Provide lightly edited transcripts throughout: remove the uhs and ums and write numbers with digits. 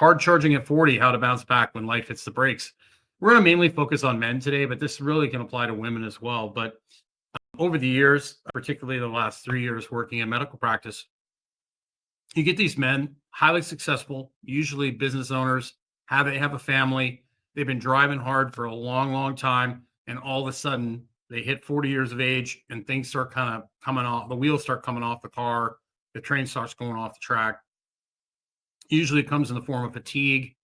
hard charging at 40, how to bounce back when life hits the brakes. We're going to mainly focus on men today, but this really can apply to women as well. But over the years, particularly the last 3 years working in medical practice, you get these men, highly successful, usually business owners, have a family. They've been driving hard for a long, long time, and all of a sudden they hit 40 years of age, and things start kind of coming off. The wheels start coming off the car. The train starts going off the track. Usually, it comes in the form of fatigue,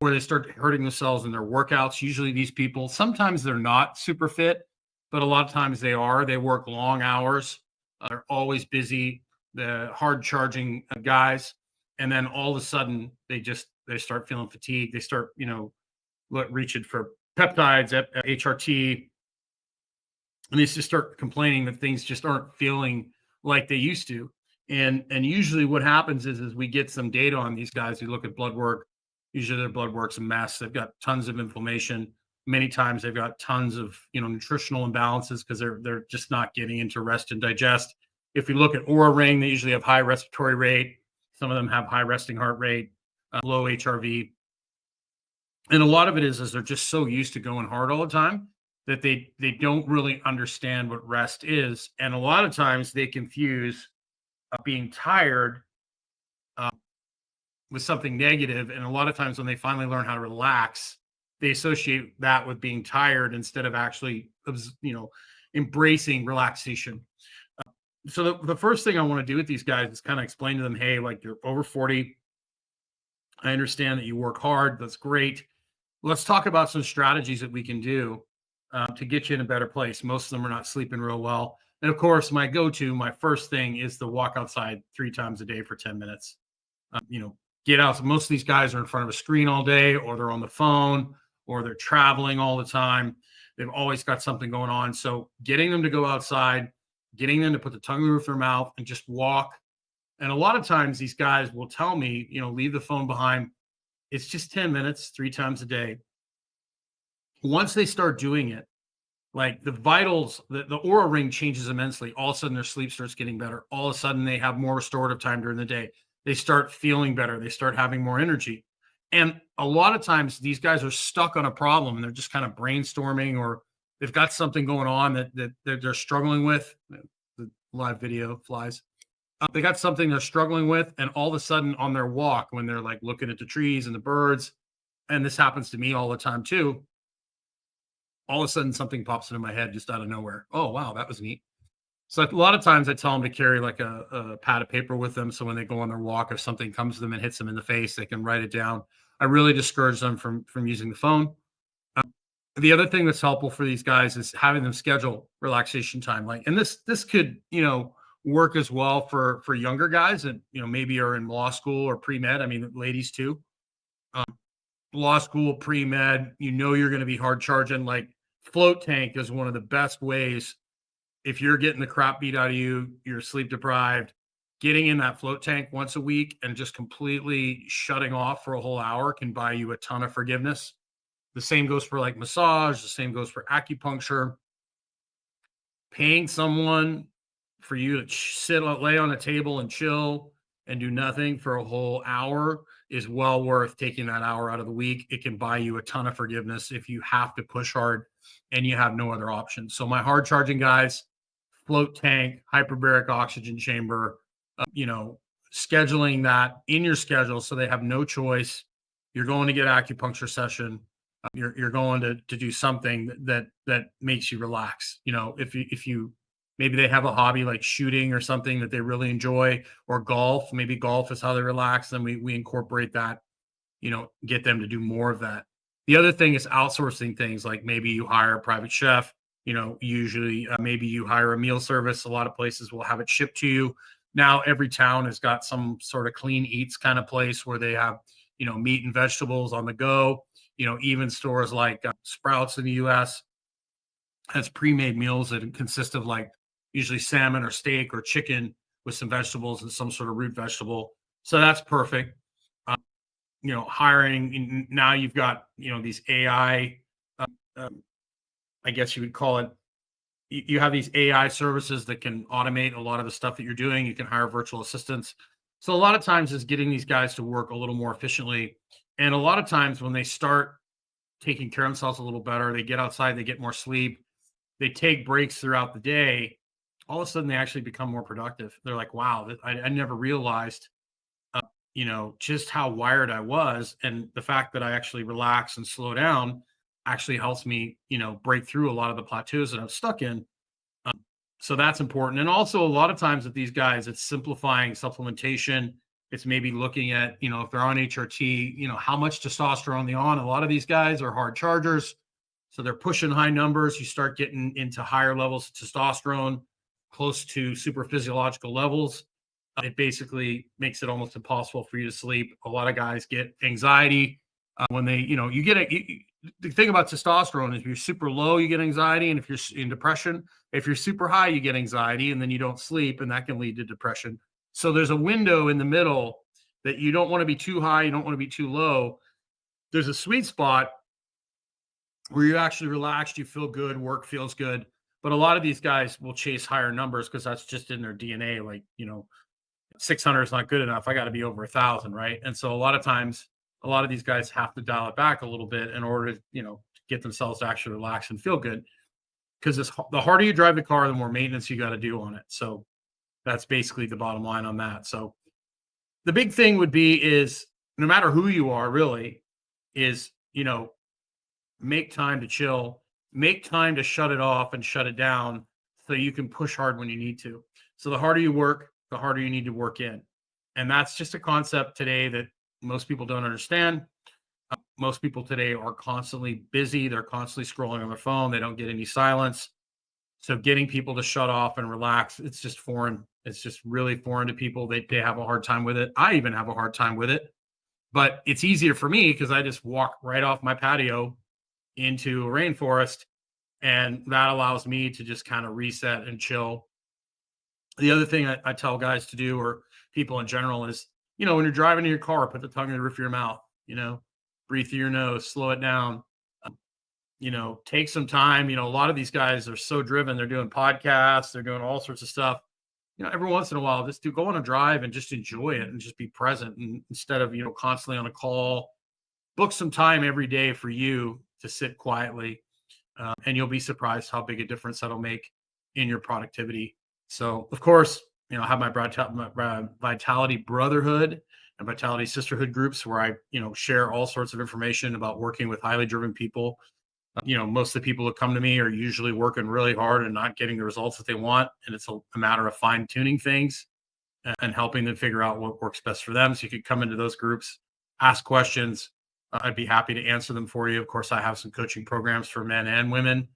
where they start hurting themselves in their workouts. Usually, these people, sometimes they're not super fit, but a lot of times they are. They work long hours. They're always busy. The hard charging guys, and then all of a sudden they start feeling fatigued. They start reaching for peptides, HRT, and they just start complaining that things just aren't feeling like they used to. And usually what happens is we get some data on these guys. We look at blood work. Usually their blood work's a mess. They've got tons of inflammation. Many times they've got tons of nutritional imbalances because they're just not getting into rest and digest. If we look at Oura Ring, they usually have high respiratory rate. Some of them have high resting heart rate, low HRV. And a lot of it is they're just so used to going hard all the time that they don't really understand what rest is. And a lot of times they confuse being tired with something negative. And a lot of times when they finally learn how to relax, they associate that with being tired instead of actually, embracing relaxation. So the first thing I want to do with these guys is kind of explain to them, hey, like, you're over 40. I understand that you work hard. That's great. Let's talk about some strategies that we can do to get you in a better place. Most of them are not sleeping real well. And of course, my first thing is to walk outside 3 times a day for 10 minutes. Get out. So most of these guys are in front of a screen all day, or they're on the phone, or they're traveling all the time. They've always got something going on. So getting them to go outside, getting them to put the tongue in the roof of their mouth and just walk. And a lot of times these guys will tell me, leave the phone behind. It's just 10 minutes, 3 times a day. Once they start doing it, like the vitals, the Oura Ring changes immensely. All of a sudden their sleep starts getting better. All of a sudden they have more restorative time during the day. They start feeling better. They start having more energy. And a lot of times these guys are stuck on a problem and they're just kind of brainstorming, or they've got something going on that they're struggling with. The live video flies. They got something they're struggling with, and all of a sudden on their walk, when they're like looking at the trees and the birds, and this happens to me all the time too, all of a sudden something pops into my head just out of nowhere. Oh, wow, that was neat. So a lot of times I tell them to carry like a pad of paper with them, so when they go on their walk, if something comes to them and hits them in the face, they can write it down. I really discourage them from using the phone. The other thing that's helpful for these guys is having them schedule relaxation time. And this could, work as well for younger guys that, maybe are in law school or pre-med. I mean, ladies too. Law school, pre-med, you're going to be hard charging. Like, float tank is one of the best ways. If you're getting the crap beat out of you, you're sleep deprived, getting in that float tank once a week and just completely shutting off for a whole hour can buy you a ton of forgiveness. The same goes for like massage. The same goes for acupuncture. Paying someone for you to lay on a table and chill and do nothing for a whole hour is well worth taking that hour out of the week. It can buy you a ton of forgiveness if you have to push hard and you have no other option. So my hard charging guys, float tank, hyperbaric oxygen chamber, scheduling that in your schedule so they have no choice. You're going to get acupuncture session. You're going to do something that makes you relax. If you maybe they have a hobby like shooting or something that they really enjoy, or golf, maybe golf is how they relax, then we incorporate that, get them to do more of that. The other thing is outsourcing things, like maybe you hire a private chef, usually maybe you hire a meal service. A lot of places will have it shipped to you. Now every town has got some sort of clean eats kind of place where they have, meat and vegetables on the go. Even stores like Sprouts in the US has pre-made meals that consist of like usually salmon or steak or chicken with some vegetables and some sort of root vegetable. So that's perfect. Hiring, now you've got, these AI, I guess you would call it, you have these AI services that can automate a lot of the stuff that you're doing. You can hire virtual assistants. So a lot of times is getting these guys to work a little more efficiently. And a lot of times when they start taking care of themselves a little better, they get outside, they get more sleep, they take breaks throughout the day, all of a sudden they actually become more productive. They're like, wow, I never realized, just how wired I was. And the fact that I actually relax and slow down actually helps me, break through a lot of the plateaus that I'm stuck in. So that's important. And also, a lot of times with these guys, it's simplifying supplementation. It's maybe looking at, if they're on HRT, how much testosterone they on. A lot of these guys are hard chargers. So they're pushing high numbers. You start getting into higher levels of testosterone, close to super physiological levels. It basically makes it almost impossible for you to sleep. A lot of guys get anxiety when they, you get the thing about testosterone is if you're super low, you get anxiety. And if you're in depression, if you're super high, you get anxiety and then you don't sleep and that can lead to depression. So there's a window in the middle that you don't want to be too high. You don't want to be too low. There's a sweet spot where you're actually relaxed. You feel good. Work feels good. But a lot of these guys will chase higher numbers because that's just in their DNA. Like, 600 is not good enough. I got to be over 1,000. Right. And so a lot of times, a lot of these guys have to dial it back a little bit in order to, get themselves to actually relax and feel good. Because the harder you drive the car, the more maintenance you got to do on it. So that's basically the bottom line on that. So the big thing would be is no matter who you are, really, is, make time to chill, make time to shut it off and shut it down so you can push hard when you need to. So the harder you work, the harder you need to work in. And that's just a concept today that most people don't understand. Most people today are constantly busy. They're constantly scrolling on their phone. They don't get any silence. So getting people to shut off and relax, it's just foreign. It's just really foreign to people. They have a hard time with it. I even have a hard time with it. But it's easier for me because I just walk right off my patio into a rainforest. And that allows me to just kind of reset and chill. The other thing I tell guys to do, or people in general, is, when you're driving in your car, put the tongue in the roof of your mouth, breathe through your nose, slow it down, take some time. A lot of these guys are so driven. They're doing podcasts, they're doing all sorts of stuff. Every once in a while, just go on a drive and just enjoy it and just be present. And instead of, constantly on a call, book some time every day for you to sit quietly. And you'll be surprised how big a difference that'll make in your productivity. So, of course, I have my Vitality Brotherhood and Vitality Sisterhood groups where I, share all sorts of information about working with highly driven people. Most of the people that come to me are usually working really hard and not getting the results that they want. And it's a matter of fine tuning things and helping them figure out what works best for them. So you could come into those groups, ask questions. I'd be happy to answer them for you. Of course, I have some coaching programs for men and women.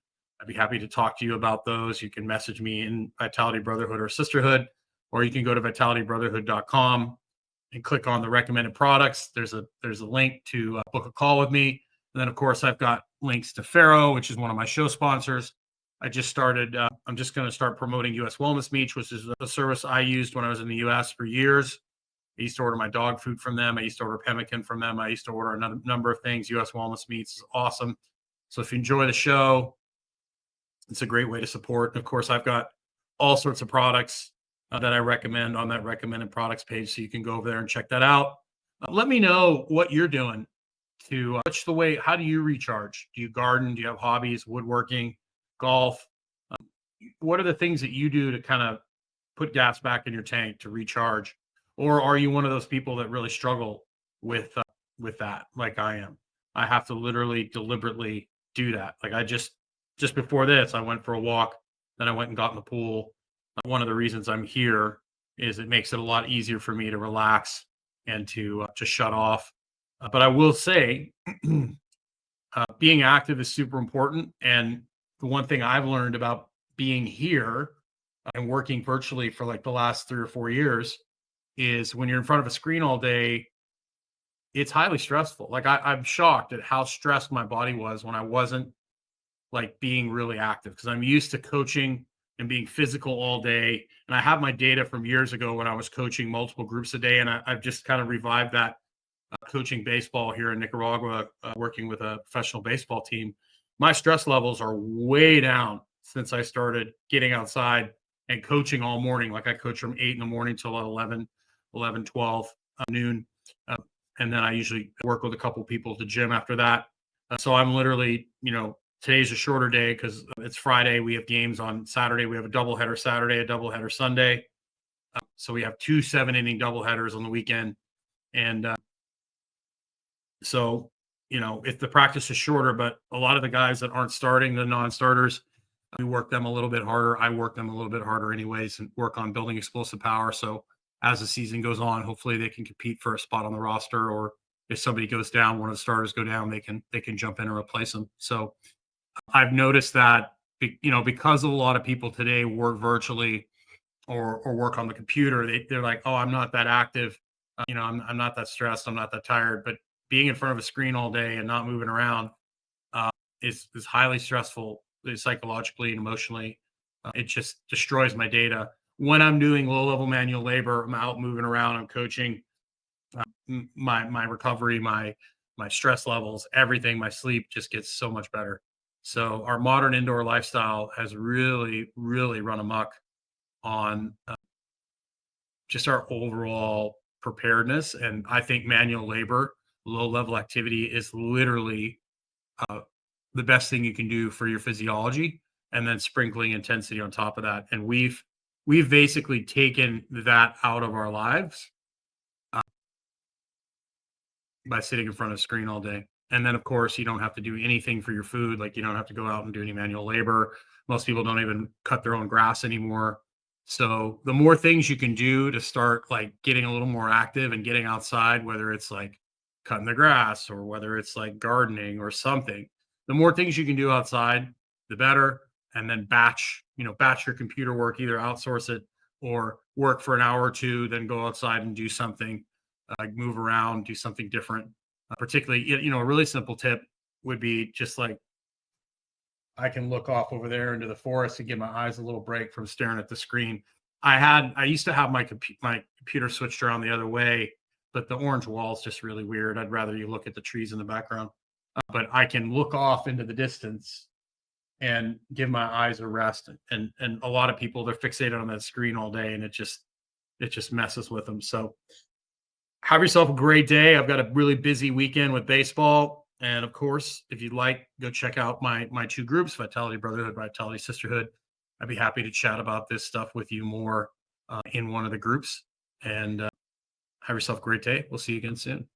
I'd be happy to talk to you about those. You can message me in Vitality Brotherhood or Sisterhood, or you can go to vitalitybrotherhood.com and click on the recommended products. There's a link to book a call with me. And then, of course, I've got links to Pharaoh, which is one of my show sponsors. I just started, I'm just going to start promoting US Wellness Meats, which is a service I used when I was in the US for years. I used to order my dog food from them. I used to order pemmican from them. I used to order a number of things. US Wellness Meats is awesome. So if you enjoy the show, it's a great way to support. And of course, I've got all sorts of products that I recommend on that recommended products page. So you can go over there and check that out. Let me know what you're doing to switch the way. How do you recharge? Do you garden? Do you have hobbies, woodworking, golf? What are the things that you do to kind of put gas back in your tank to recharge? Or are you one of those people that really struggle with that, like I am? I have to literally deliberately do that. Like I just before this, I went for a walk, then I went and got in the pool. One of the reasons I'm here is it makes it a lot easier for me to relax and to shut off. But I will say, being active is super important. And the one thing I've learned about being here and working virtually for like the last 3 or 4 years is when you're in front of a screen all day, it's highly stressful. Like I'm shocked at how stressed my body was when I wasn't like being really active, because I'm used to coaching and being physical all day. And I have my data from years ago when I was coaching multiple groups a day. And I've just kind of revived that coaching baseball here in Nicaragua, working with a professional baseball team. My stress levels are way down since I started getting outside and coaching all morning. Like I coach from 8 in the morning till 11 11, 12, noon. Uh, and then I usually work with a couple people at the gym after that. So I'm literally, today's a shorter day because it's Friday. We have games on Saturday. We have a doubleheader Saturday, a doubleheader Sunday. So we have two 7-inning doubleheaders on the weekend. And so, if the practice is shorter, but a lot of the guys that aren't starting, the non-starters, we work them a little bit harder. I work them a little bit harder anyways and work on building explosive power. So as the season goes on, hopefully they can compete for a spot on the roster, or if somebody goes down, one of the starters go down, they can jump in and replace them. So I've noticed that, because a lot of people today work virtually or work on the computer, they're like, oh, I'm not that active. I'm not that stressed. I'm not that tired. But being in front of a screen all day and not moving around is highly stressful psychologically and emotionally. It just destroys my data. When I'm doing low level manual labor, I'm out moving around, I'm coaching. My recovery, my stress levels, everything, my sleep just gets so much better. So our modern indoor lifestyle has really, really run amok on just our overall preparedness. And I think manual labor, low level activity is literally uh, the best thing you can do for your physiology, and then sprinkling intensity on top of that. And we've basically taken that out of our lives by sitting in front of a screen all day. And then, of course, you don't have to do anything for your food. Like, you don't have to go out and do any manual labor. Most people don't even cut their own grass anymore. So the more things you can do to start like getting a little more active and getting outside, whether it's like cutting the grass or whether it's like gardening or something, the more things you can do outside, the better. And then batch your computer work, either outsource it or work for an hour or two, then go outside and do something, move around, do something different. Particularly, a really simple tip would be just like, I can look off over there into the forest and give my eyes a little break from staring at the screen. I used to have my computer switched around the other way, but the orange wall is just really weird. I'd rather you look at the trees in the background. But I can look off into the distance and give my eyes a rest. And a lot of people, they're fixated on that screen all day, and it just messes with them. So have yourself a great day. I've got a really busy weekend with baseball. And of course, if you'd like, go check out my two groups, Vitality Brotherhood, Vitality Sisterhood. I'd be happy to chat about this stuff with you more in one of the groups. And have yourself a great day. We'll see you again soon.